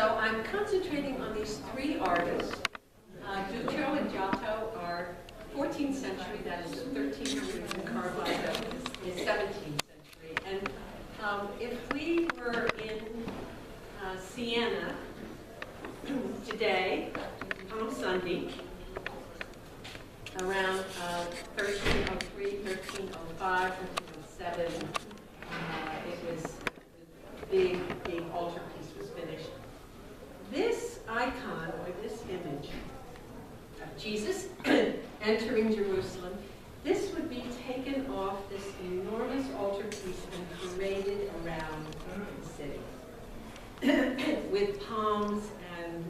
So I'm concentrating on these three artists. Duccio and Giotto are 14th century, that is 1300s, and Caravaggio is 17th century. And if we were in Siena today, Palm Sunday, around 1303, 1305, 1307, it was the big altarpiece was finished. This icon, or this image of Jesus entering Jerusalem, this would be taken off this enormous altarpiece and paraded around the city with palms and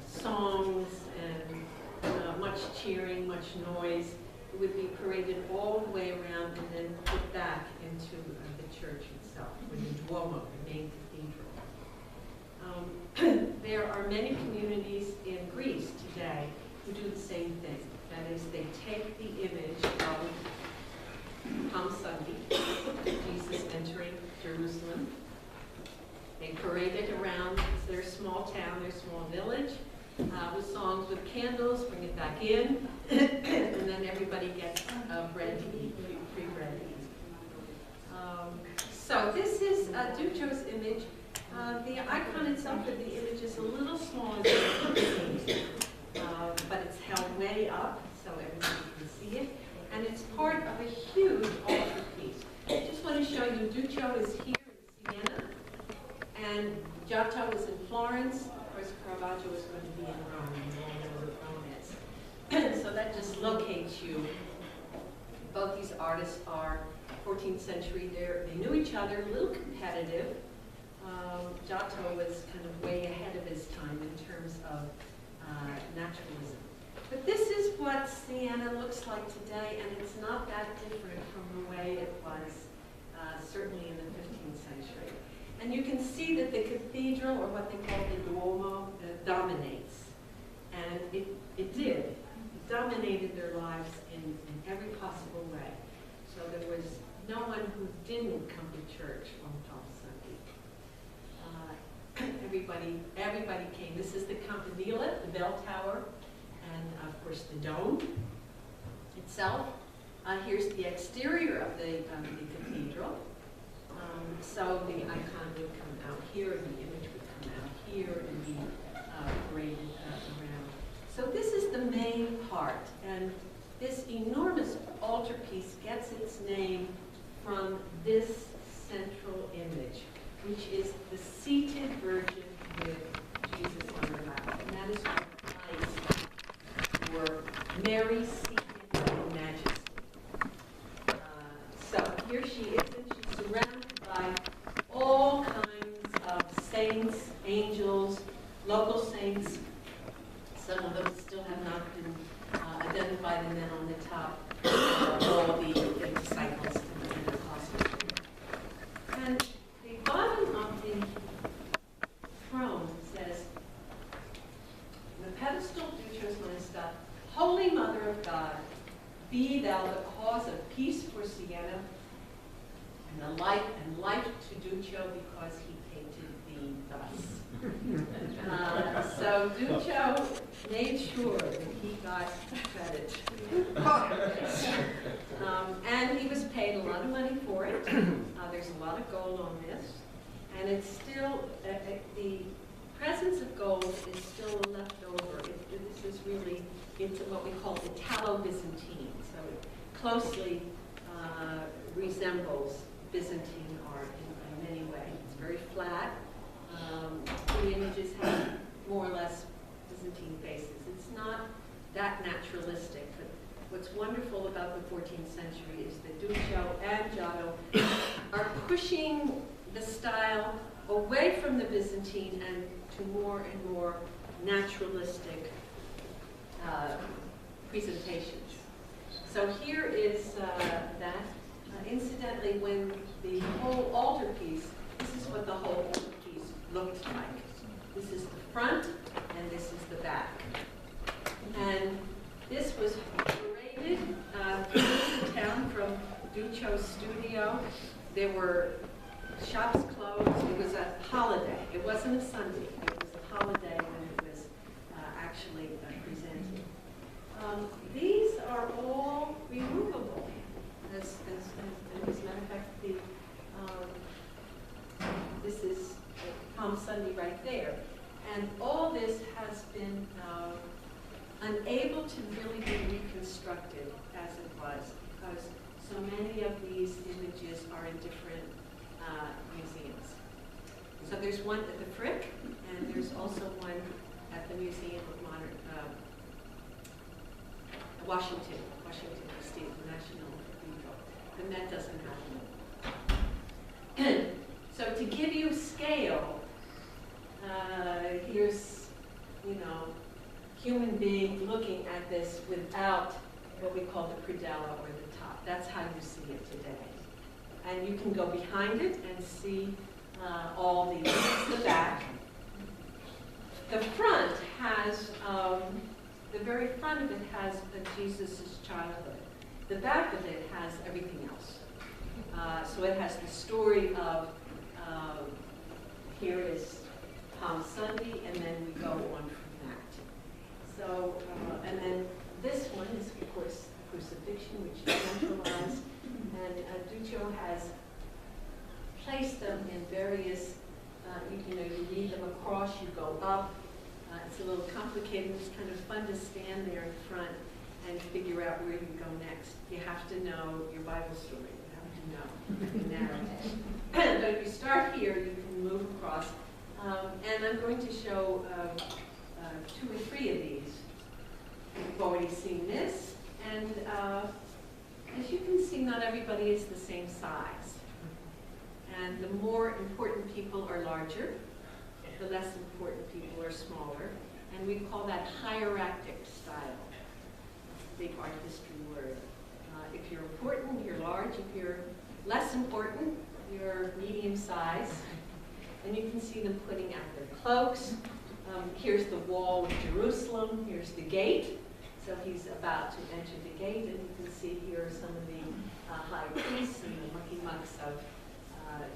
songs and much cheering, much noise. It would be paraded all the way around and then put back into the church itself, with the Duomo, the main cathedral. There are many communities in Greece today who do the same thing. That is, they take the image of Palm Sunday, Jesus entering Jerusalem. They parade it around their small town, their small village, with songs, with candles, bring it back in, and then everybody gets bread to eat, free bread to eat. So this is Duccio's image. The icon itself of the image is a little smaller than it but it's held way up so everybody can see it. And it's part of a huge altarpiece. I just want to show you, Duccio is here in Siena, and Giotto is in Florence. Of course, Caravaggio is going to be in Rome, and you all know what Rome is. So that just locates you. Both these artists are 14th century. They knew each other, a little competitive. Giotto was kind of way ahead of his time in terms of naturalism. But this is what Siena looks like today, and it's not that different from the way it was certainly in the 15th century. And you can see that the cathedral, or what they call the Duomo, dominates. And it did. It dominated their lives in every possible way. So there was no one who didn't come to church on Palm Sunday. Everybody came. This is the Campanile, the bell tower, and of course the dome itself. Here's the exterior of the cathedral. So the icon would come out here, and the image would come out here, and be paraded around. So this is the main part, and this enormous altarpiece gets its name from this central image, which is the seated Virgin with Jesus on her lap. And that is what Christ, or Mary seated in majesty. So here she is, and she's surrounded by all kinds of saints, angels, local saints. Some of them still have not been identified, and then on the top, all the disciples and the apostles. And the bottom of the throne says, the pedestal Duccio's Majesty, Holy Mother of God, be thou the cause of peace for Siena, and the life to Duccio because he painted thee thus. So Duccio made sure that he got credit. And he was paid a lot of money for it. There's a lot of gold on this. And it's still, the presence of gold is still left over. This is really, it's what we call the Italo-Byzantine. So it closely resembles Byzantine art in many ways. It's very flat. The images have more or less Byzantine faces. It's not that naturalistic, but what's wonderful about the 14th century is that Duccio and Giotto are pushing the style away from the Byzantine and to more and more naturalistic presentations. So here is that. Incidentally, when the whole altarpiece, this is what the whole altarpiece looked like. This is the front, and this is the back. And this was paraded through the town from Duccio's studio. There were shops closed. It was a holiday. It wasn't a Sunday, it was a holiday when it was actually presented. These are all removable. As a matter of fact, this is Palm Sunday right there. And all this has been unable to really be reconstructed as it was, because so many of these images are in different museums. So there's one at the Frick, and there's also one at the Museum of Modern Washington D.C., the National Cathedral. The Met doesn't have one. So to give you scale, here's, human being looking at this without what we call the predella or the top. That's how you see it today. And you can go behind it and see all the back. The front has, the very front of it has Jesus' childhood. The back of it has everything else. So it has the story of, here is Palm Sunday, and then we go on from that. So, and then this one is, of course, crucifixion, which is centralized. And Duccio has placed them in various, you read them across, you go up. It's a little complicated. It's kind of fun to stand there in front and figure out where you go next. You have to know your Bible story. You have to know the narrative. But if you start here, you can move across. And I'm going to show 2 or 3 of these. You've already seen this. And as you can see, not everybody is the same size. And the more important people are larger. The less important people are smaller. And we call that hierarchic style. Big art history word. If you're important, you're large. If you're less important, you're medium size. And you can see them putting out their cloaks. Here's the wall of Jerusalem. Here's the gate. So he's about to enter the gate. And you can see here are some of the high priests and the mucky mucks of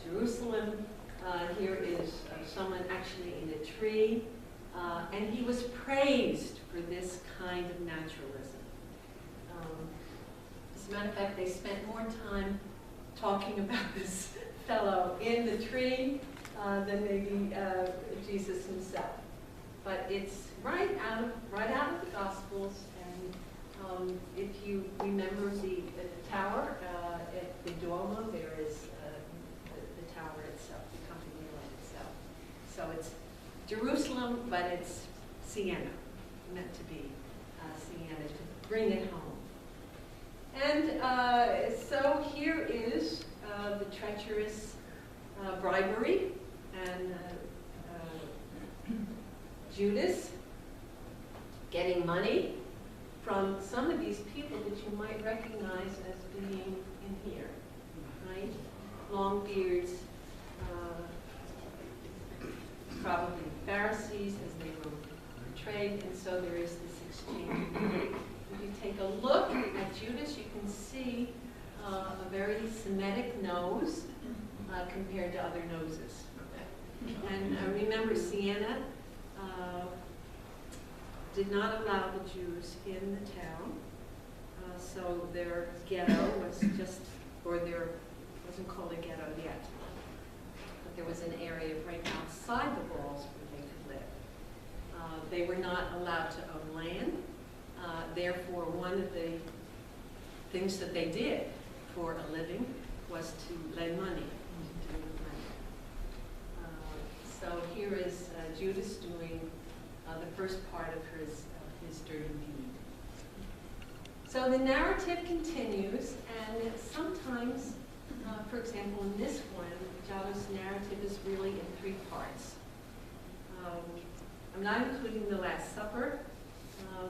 Jerusalem. Here is someone actually in a tree. And he was praised for this kind of naturalism. As a matter of fact, they spent more time talking about this fellow in the tree than maybe Jesus himself. But it's right out of the Gospels. And if you remember the tower at the Duomo, there is the tower itself, the Campanile itself. So it's Jerusalem, but it's Siena, meant to be Siena, to bring it home. And so here is the treacherous bribery and Judas getting money from some of these people that you might recognize as being in here, right? Long beards, probably Pharisees as they were portrayed, and so there is this exchange. If you take a look at Judas, you can see a very Semitic nose compared to other noses. And remember, Siena did not allow the Jews in the town, so their ghetto was just, or there wasn't called a ghetto yet, but there was an area right outside the walls where they could live. They were not allowed to own land, therefore one of the things that they did for a living was to lend money. So here is Judas doing the first part of his dirty deed. So the narrative continues, and sometimes, for example, in this one, Giotto's narrative is really in 3 parts. I'm not including the Last Supper,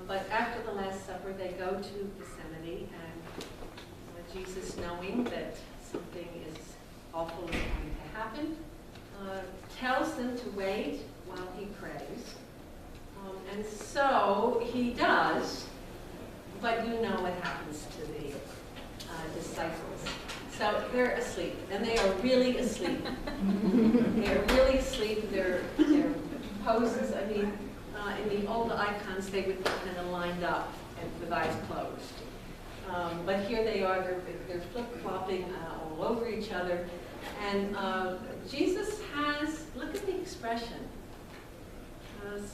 but after the Last Supper, they go to Gethsemane, and Jesus, knowing that something is awful is going to happen, tells them to wait while he prays. And so he does, but you know what happens to the disciples. So they're asleep, and they are really asleep. They're really asleep. Their poses, I mean, in the old icons, they would be kind of lined up and with eyes closed. But here they are, they're flip-flopping all over each other. And Jesus has, look at the expression.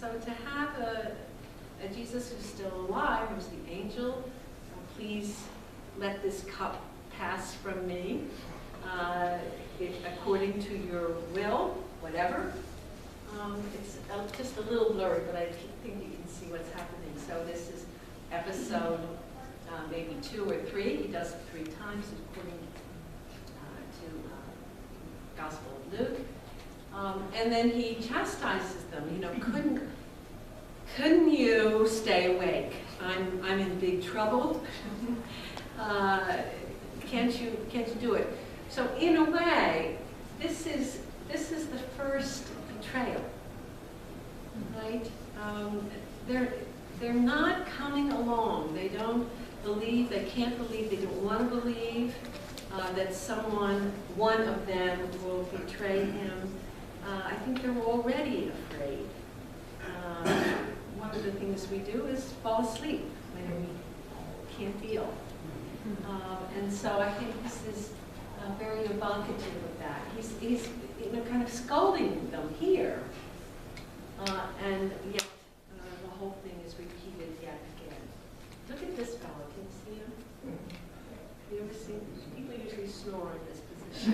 So to have a Jesus who's still alive, who's the angel, please let this cup pass from me, according to your will, whatever. It's just a little blurry, but I think you can see what's happening. So this is episode maybe 2 or 3. He does it 3 times according to Gospel of Luke. And then he chastises them. You know, couldn't you stay awake? I'm in big trouble. Can't you do it? So in a way, this is the first betrayal, right? They're not coming along. They don't believe. They can't believe. They don't want to believe that one of them, will betray him. I think they're already afraid. One of the things we do is fall asleep when we can't feel. And so I think this is very evocative of that. He's kind of scolding them here, and yet the whole thing is repeated yet again. Look at this fellow. Can you see him? Have you ever seen? People usually snore in this position.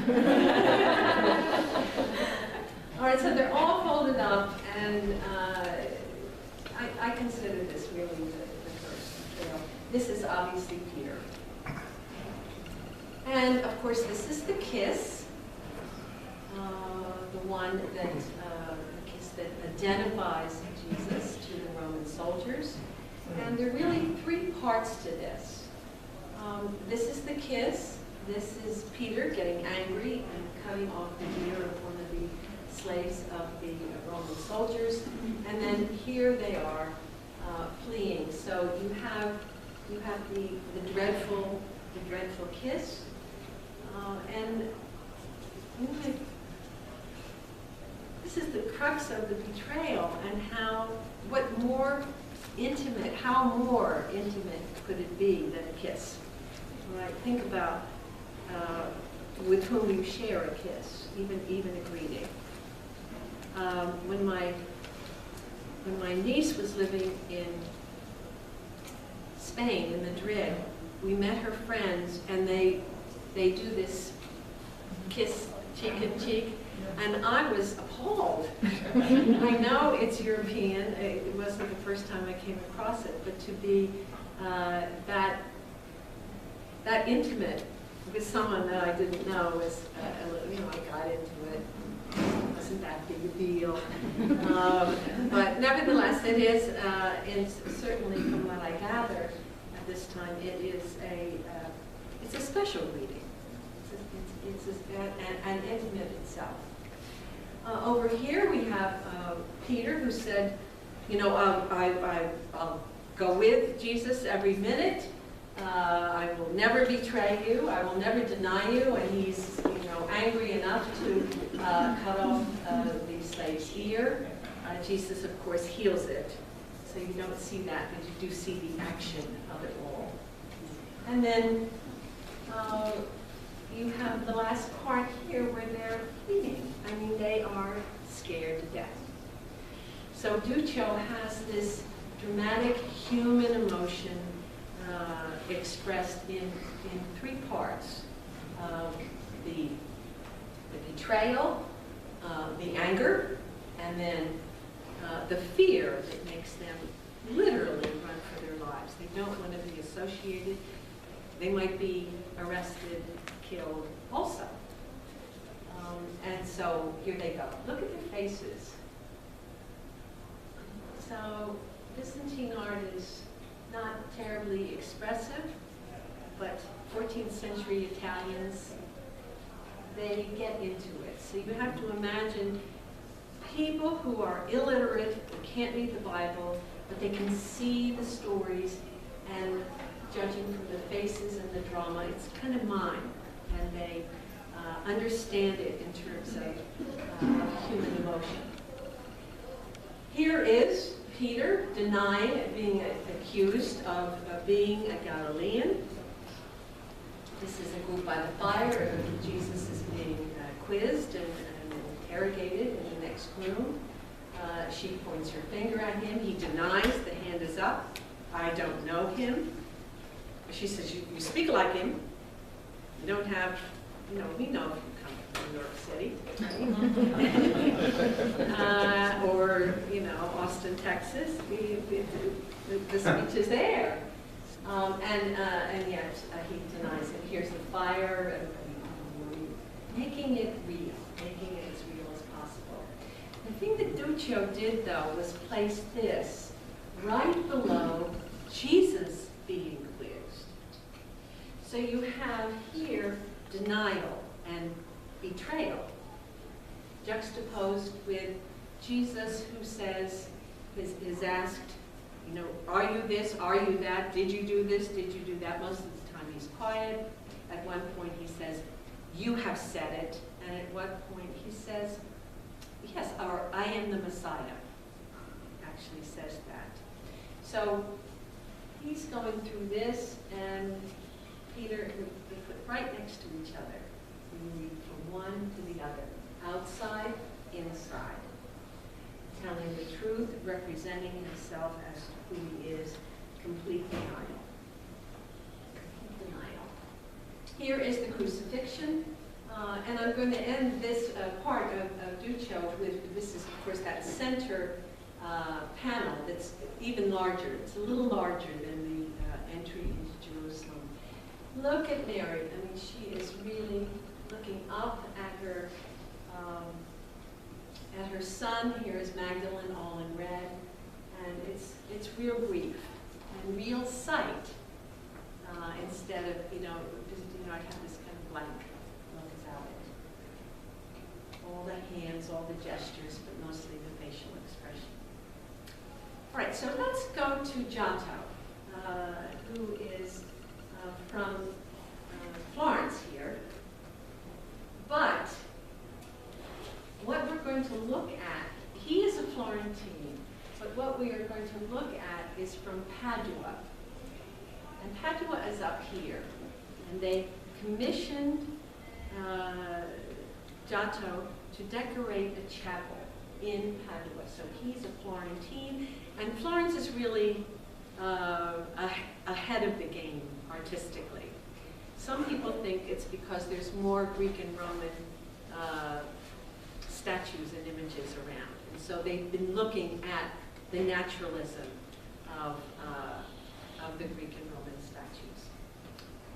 All right, so they're all folded up, and I consider this really the first betrayal. This is obviously Peter. And of course, this is the kiss, the one that the kiss that identifies Jesus to the Roman soldiers. And there are really 3 parts to this. This is the kiss. This is Peter getting angry and cutting off the ear of one of the slaves of the Roman soldiers. And then here they are fleeing. So you have the dreadful kiss. And this is the crux of the betrayal, and how more intimate could it be than a kiss? Right? Think about with whom you share a kiss, even a greeting. When my niece was living in Spain, in Madrid, we met her friends, and they do this kiss cheek and cheek, and I was appalled. I know it's European. It wasn't the first time I came across it, but to be that intimate with someone that I didn't know was, I got into it. It wasn't that big a deal. But nevertheless, it is, and certainly from what I gather at this time, it's a special reading. It's an intimate itself. Over here we have Peter, who said, I'll go with Jesus every minute. I will never betray you. I will never deny you. And he's, angry enough to cut off the slave's ear. Jesus, of course, heals it. So you don't see that, but you do see the action of it all. And then you have the last part here where they're fleeing. I mean, they are scared to death. So Duccio has this dramatic human emotion expressed in 3 parts. The betrayal, the anger, and then the fear that makes them literally run for their lives. They don't want to be associated. They might be arrested, killed also. And so here they go. Look at their faces. So Byzantine art is not terribly expressive, but 14th century Italians, they get into it. So you have to imagine people who are illiterate, who can't read the Bible, but they can see the stories and judging from the faces and the drama, it's kind of mime, and they understand it in terms of human emotion. Here is Peter denying being accused of being a Galilean. This is a group by the fire. Jesus is being quizzed and interrogated in the next room. She points her finger at him. He denies. The hand is up. I don't know him. She says, you speak like him. You don't have, we know if you come from New York City. Or, Austin, Texas. The speech is there. And yet he denies it. Here's the fire, making it real, making it as real as possible. The thing that Duccio did, though, was place this right below Jesus being quizzed. So you have here denial and betrayal, juxtaposed with Jesus, who says, is asked, are you this, are you that, did you do this, did you do that? Most of the time he's quiet. At one point he says, you have said it. And at one point he says, yes, or I am the Messiah. Actually says that. So he's going through this, and Peter, they put right next to each other. We read from one to the other, outside, inside. Telling the truth, representing himself as who he is, complete denial. Complete denial. Here is the crucifixion, and I'm going to end this part of Duccio with, this is of course that center panel that's even larger. It's a little larger than the entry into Jerusalem. Look at Mary. I mean, she is really looking up at her son. Here is Magdalene, all in red, and it's real grief and real sight instead of I have this kind of blank look about it. All the hands, all the gestures, but mostly the facial expression. All right, so let's go to Giotto, who is from Florence here, but what we're going to look at, he is a Florentine, but what we are going to look at is from Padua. And Padua is up here. And they commissioned Giotto to decorate a chapel in Padua. So he's a Florentine, and Florence is really ahead of the game artistically. Some people think it's because there's more Greek and Roman statues and images around. And so they've been looking at the naturalism of the Greek and Roman statues,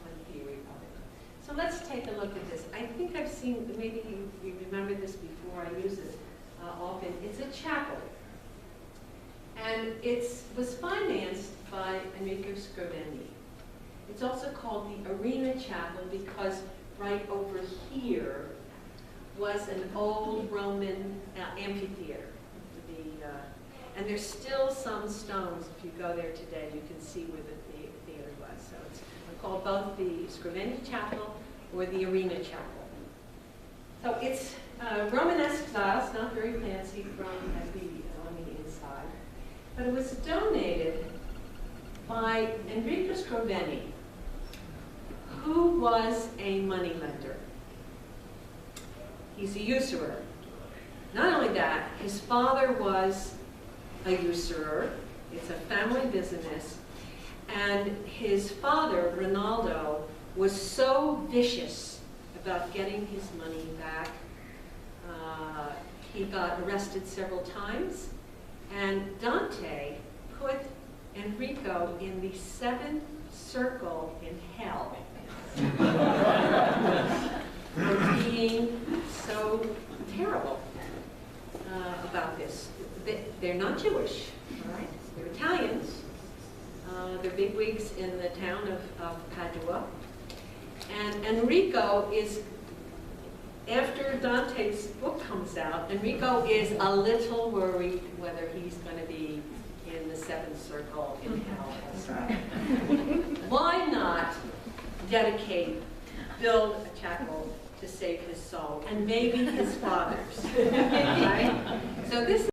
one theory of it. So let's take a look at this. I think I've seen, maybe you remember this before, I use it often. It's a chapel. And it was financed by Enrico Scriveni. It's also called the Arena Chapel because right over here was an old Roman amphitheater. And there's still some stones. If you go there today, you can see where the theater was. So it's called both the Scriveni Chapel or the Arena Chapel. So it's Romanesque style. It's not very fancy on the inside. But it was donated by Enrico Scriveni, who was a moneylender. He's a usurer. Not only that, his father was a usurer. It's a family business. And his father, Rinaldo, was so vicious about getting his money back. He got arrested several times. And Dante put Enrico in the seventh circle in hell for being so terrible about this. They're not Jewish, all right? They're Italians. They're bigwigs in the town of Padua. And Enrico is, after Dante's book comes out, Enrico is a little worried whether he's going to be, in the seventh circle in hell also. Why not dedicate, build a chapel to save his soul, and maybe his father's, right? So this